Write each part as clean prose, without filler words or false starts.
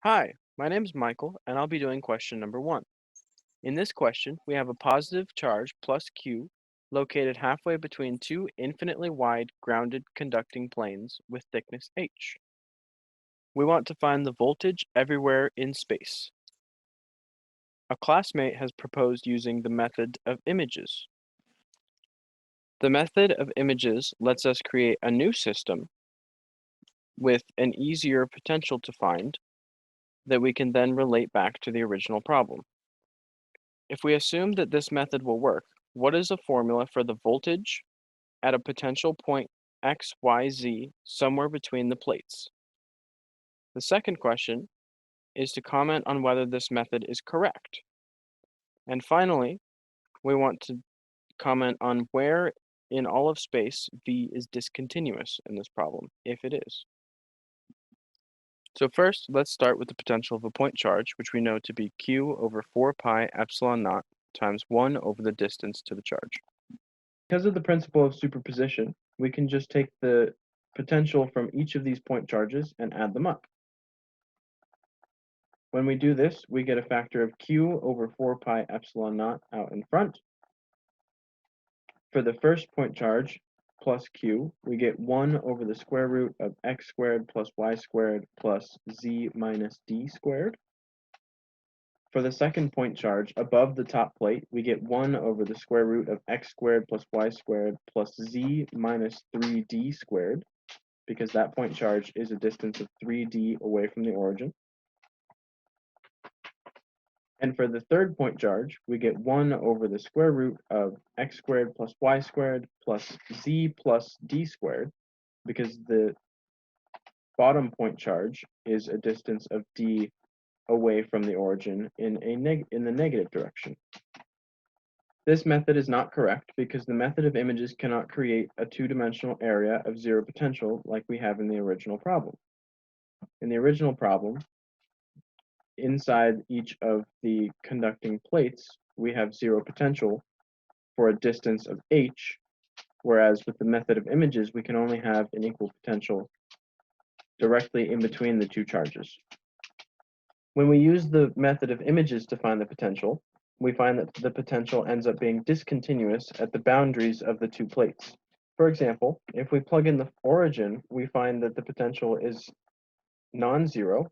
Hi, my name is Michael, and I'll be doing question number 1. In this question, we have a positive charge plus Q located halfway between two infinitely wide grounded conducting planes with thickness h. We want to find the voltage everywhere in space. A classmate has proposed using the method of images. The method of images lets us create a new system with an easier potential to find that we can then relate back to the original problem. If we assume that this method will work, what is a formula for the voltage at a potential point x, y, z somewhere between the plates? The second question is to comment on whether this method is correct. And finally, we want to comment on where in all of space V is discontinuous in this problem, if it is. So first, let's start with the potential of a point charge, which we know to be Q over 4 pi epsilon naught times 1 over the distance to the charge. Because of the principle of superposition, we can just take the potential from each of these point charges and add them up. When we do this, we get a factor of Q over 4 pi epsilon naught out in front. For the first point charge, plus Q, we get 1 over the square root of x squared plus y squared plus z minus d squared. For the second point charge, above the top plate, we get 1 over the square root of x squared plus y squared plus z minus 3d squared, because that point charge is a distance of 3d away from the origin. And for the third point charge, we get 1 over the square root of x squared plus y squared plus z plus d squared, because the bottom point charge is a distance of d away from the origin in the negative direction. This method is not correct because the method of images cannot create a two-dimensional area of zero potential like we have in the original problem. In the original problem, inside each of the conducting plates, we have zero potential for a distance of h, whereas with the method of images, we can only have an equal potential directly in between the two charges. When we use the method of images to find the potential, we find that the potential ends up being discontinuous at the boundaries of the two plates. For example, if we plug in the origin, we find that the potential is non-zero,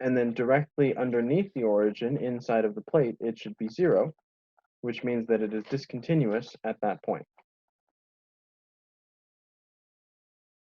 and then directly underneath the origin, inside of the plate, it should be 0, which means that it is discontinuous at that point.